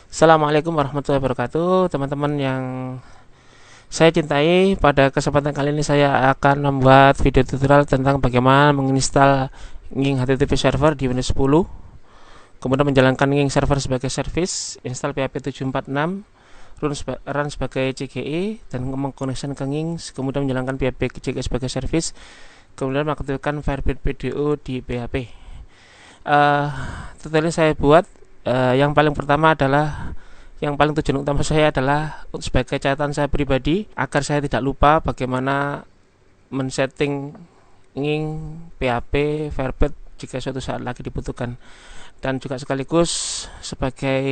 Assalamualaikum warahmatullahi wabarakatuh, teman-teman yang saya cintai. Pada kesempatan kali ini saya akan membuat video tutorial tentang bagaimana menginstal Nging HTTP server di Windows 10, kemudian menjalankan Nging server sebagai service, install PHP 746, run sebagai CGI, dan mengkoneksikan ke Nging, kemudian menjalankan PHP CGI sebagai service, kemudian mengaktifkan Firebird PDO di PHP. Tutorial saya buat, yang paling pertama adalah, yang paling tujuan utama saya adalah sebagai catatan saya pribadi agar saya tidak lupa bagaimana men-setting Nging, PHP, Firebird jika suatu saat lagi dibutuhkan, dan juga sekaligus sebagai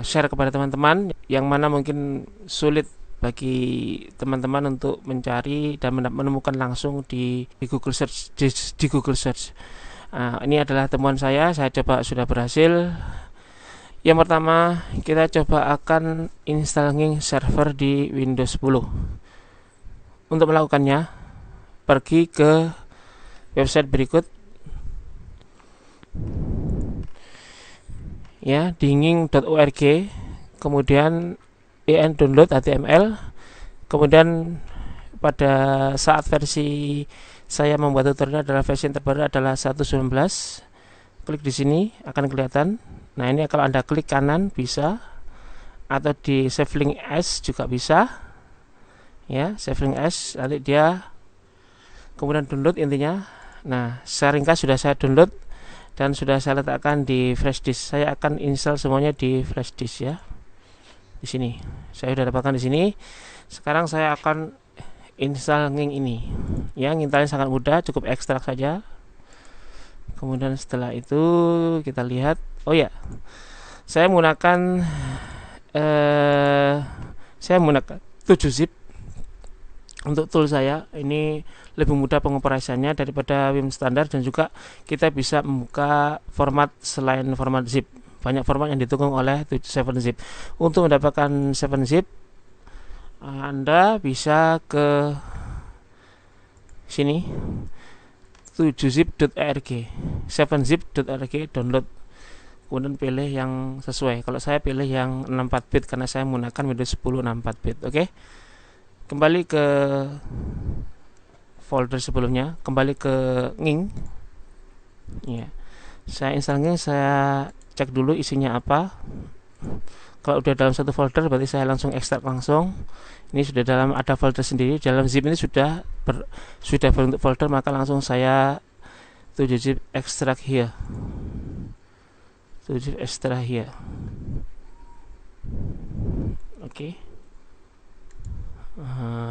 share kepada teman-teman yang mana mungkin sulit bagi teman-teman untuk mencari dan menemukan langsung di Google Search. Di Google Search. Ini adalah temuan saya coba sudah berhasil. Yang pertama, kita coba akan install Nging server di Windows 10. Untuk melakukannya, pergi ke website berikut ya, di nging.org, kemudian download HTML, kemudian pada saat versi saya membuat tutorial adalah versi yang terbaru adalah 1.19. Klik di sini akan kelihatan. Nah, ini kalau Anda klik kanan bisa, atau di save link as juga bisa. Ya, save link as, nanti dia kemudian download intinya. Nah, seringkali sudah saya download dan sudah saya letakkan di flash disk. Saya akan install semuanya di flash disk ya. Di sini. Saya sudah dapatkan di sini. Sekarang saya akan install Nging ini. Ya, nginstalnya sangat mudah, cukup ekstrak saja. Kemudian setelah itu kita lihat, oh ya, saya menggunakan 7-zip untuk tool saya. Ini lebih mudah pengoperasiannya daripada Vim standar, dan juga kita bisa membuka format selain format zip. Banyak format yang didukung oleh 7-zip. Untuk mendapatkan 7-zip, Anda bisa ke sini, 7zip.org, 7zip.org, download, kemudian pilih yang sesuai. Kalau saya pilih yang 64 bit karena saya menggunakan Windows 10 64 bit. Oke. Kembali ke folder sebelumnya, kembali ke Nging. Ya. Saya install Nging, saya cek dulu isinya apa. Kalau udah dalam satu folder berarti saya langsung ekstrak langsung. Ini sudah dalam ada folder sendiri, dalam zip ini sudah berbentuk folder, maka langsung saya 7-zip extract here. 7-zip extract here. Oke.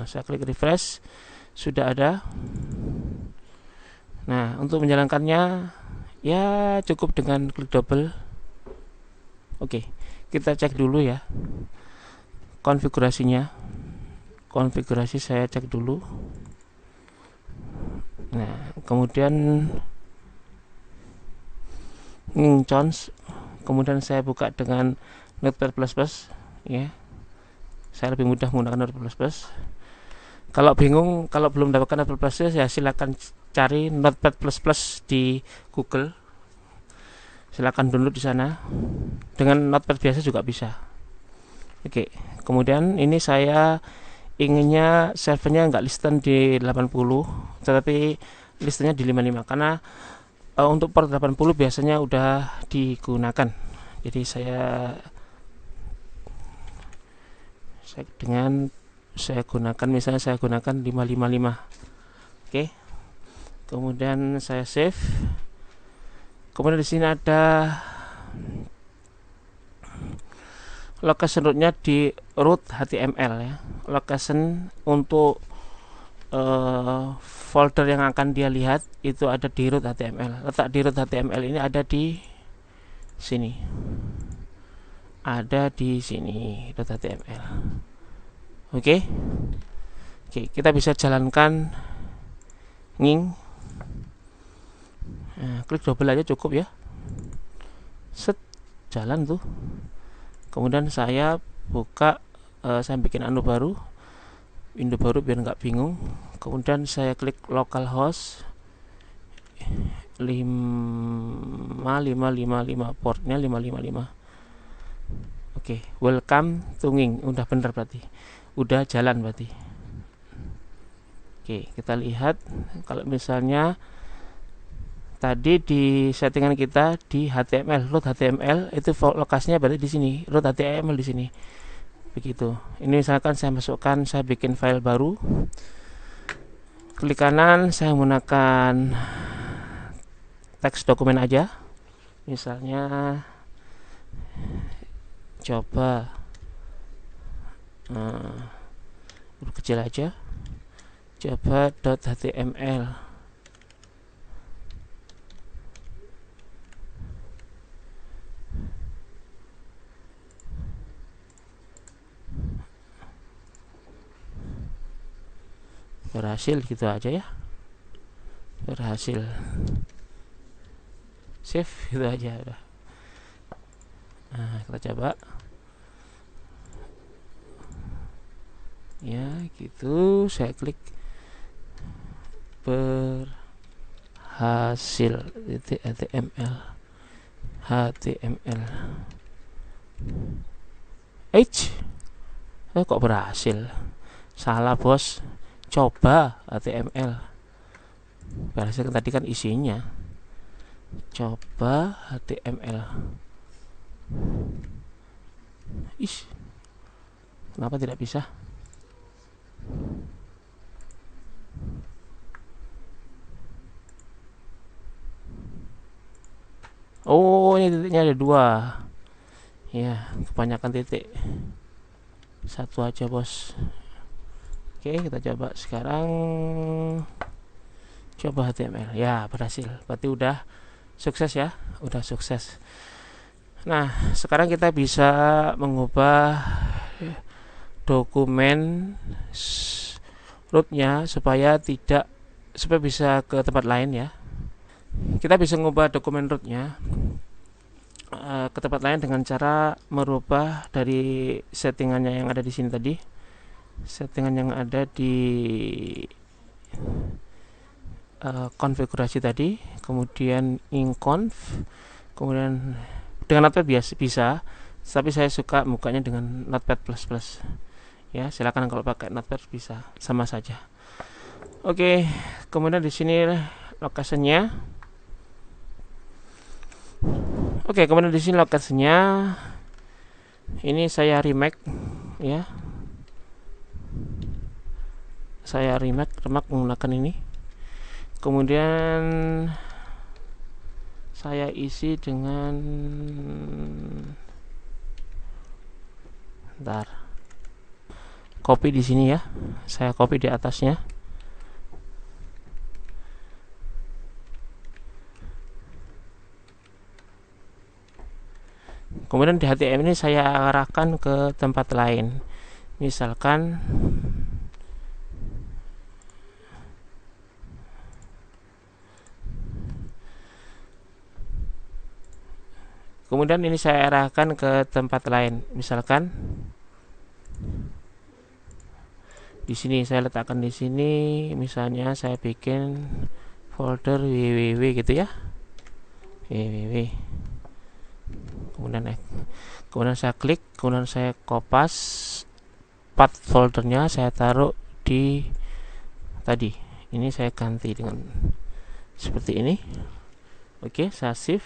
Saya klik refresh, sudah ada. Nah, untuk menjalankannya ya cukup dengan klik double. Oke, kita cek dulu ya konfigurasinya. Konfigurasi saya cek dulu. Nah, kemudian Ngingcons, kemudian saya buka dengan Notepad++ ya. Saya lebih mudah menggunakan Notepad++. Kalau bingung, kalau belum mendapatkan Notepad++, ya silakan cari Notepad++ di Google. Silakan download di sana. Dengan Notepad biasa juga bisa. Oke, kemudian ini saya inginnya servernya nggak listan di 80, tetapi listannya di 55, karena untuk port 80 biasanya udah digunakan. Jadi saya gunakan, misalnya saya gunakan 555. Oke. Kemudian saya save. Kemudian di sini ada location rootnya di root HTML ya. Location untuk folder yang akan dia lihat itu ada di root HTML. Letak di root HTML ini ada di sini. Ada di sini root HTML. Oke. Oke, kita bisa jalankan Nging. Nah, klik double aja cukup ya. Set, jalan tuh. Kemudian saya buka, saya bikin window baru biar nggak bingung. Kemudian saya klik localhost 5555, portnya 555. Oke, welcome to Nging. Udah bener berarti. Udah jalan berarti. Oke, kita lihat kalau misalnya tadi di settingan kita di HTML, root HTML itu lokasinya berarti di sini, root HTML di sini. Begitu. Ini misalkan saya masukkan, saya bikin file baru. Klik kanan, saya menggunakan teks dokumen aja. Misalnya coba kecil aja. Coba.html. Berhasil gitu aja ya. Berhasil. Save gitu aja udah. Nah, kita coba. Ya, gitu. Saya klik berhasil HTML. Kok berhasil? Salah, Bos. Coba HTML. Berhasil tadi kan isinya. Coba HTML. Kenapa tidak bisa? Oh, ini titiknya ada 2. Ya, kebanyakan titik. 1 aja, Bos. Oke, kita coba sekarang. Coba HTML. Ya, berhasil. Berarti udah sukses ya. Udah sukses. Nah, sekarang kita bisa mengubah dokumen rootnya supaya bisa ke tempat lain ya. Kita bisa mengubah dokumen rootnya ke tempat lain dengan cara merubah dari settingannya yang ada di sini tadi, settingan yang ada di konfigurasi tadi, kemudian inconf, kemudian dengan Notepad bisa, tapi saya suka mukanya dengan Notepad++. Ya, silakan kalau pakai Notepad bisa, sama saja. Oke, kemudian di sini lokasinya. Oke, kemudian di sini lokasinya. Ini saya remake ya. Saya remake menggunakan ini. Kemudian saya isi dengan copy di sini ya. Saya copy di atasnya. Kemudian di HTML ini saya arahkan ke tempat lain. Misalkan kemudian ini saya arahkan ke tempat lain. Misalkan di sini saya letakkan di sini, misalnya saya bikin folder www gitu ya. www. Kemudian saya klik, kemudian saya kopas path foldernya, saya taruh di tadi. Ini saya ganti dengan seperti ini. Oke, saya save.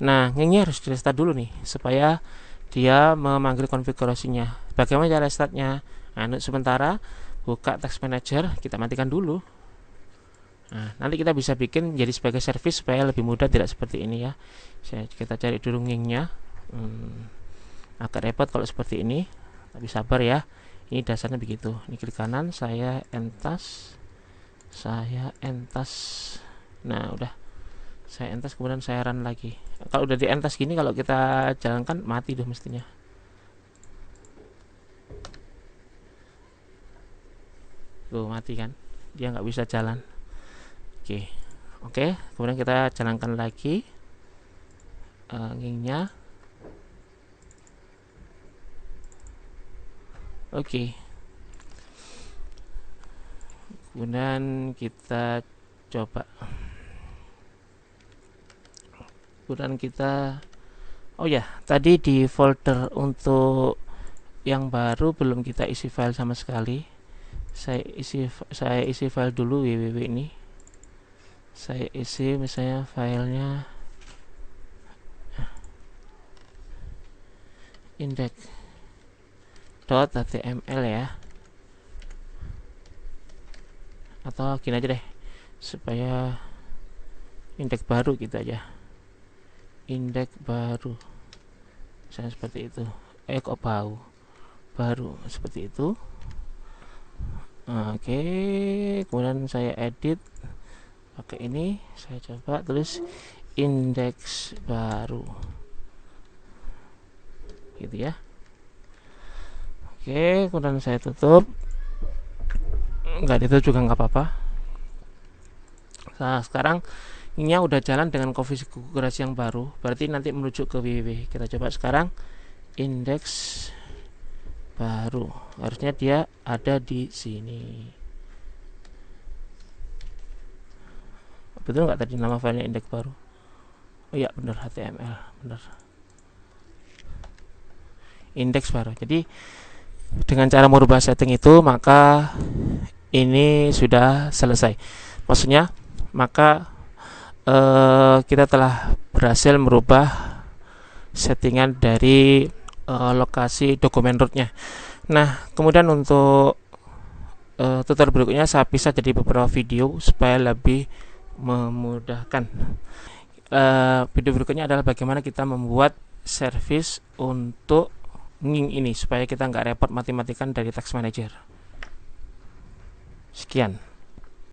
Nah, ini harus di restart dulu nih supaya dia memanggil konfigurasinya. Bagaimana cara restartnya? Nah, sementara buka text manager, kita matikan dulu. Nah, nanti kita bisa bikin jadi sebagai service supaya lebih mudah, tidak seperti ini ya. Kita cari dulu ngingnya. Agak repot kalau seperti ini, tapi sabar ya. Ini dasarnya begitu. Ini klik kanan, saya entas. Nah, udah. Saya entas, kemudian saya run lagi. Kalau udah di entas gini, kalau kita jalankan mati tuh mestinya. Tuh mati kan, dia nggak bisa jalan. Oke, kemudian kita jalankan lagi ngingnya. Oke, kemudian kita coba, kemudian kita Oh ya, tadi di folder untuk yang baru belum kita isi file sama sekali. Saya isi file dulu www ini. Saya isi misalnya filenya index.html ya, atau gini aja deh supaya indeks baru gitu aja, indeks baru misalnya seperti itu. Kok baru seperti itu. Oke, kemudian saya edit pakai ini, saya coba tulis indeks baru gitu ya. Oke, kemudian saya tutup. Nggak ditutup juga nggak apa-apa. Nah, sekarang ini udah jalan dengan konfigurasi yang baru, berarti nanti menuju ke www. Kita coba sekarang indeks baru, harusnya dia ada di sini. Betul nggak tadi nama filenya indeks baru? Oh iya benar, HTML benar, indeks baru. Jadi dengan cara merubah setting itu maka ini sudah selesai. Maksudnya maka kita telah berhasil merubah settingan dari lokasi dokumen rootnya. Nah, kemudian untuk tutorial berikutnya saya pisah jadi beberapa video supaya lebih memudahkan. Video berikutnya adalah bagaimana kita membuat service untuk nging ini supaya kita nggak repot mati-matikan dari task manager. Sekian.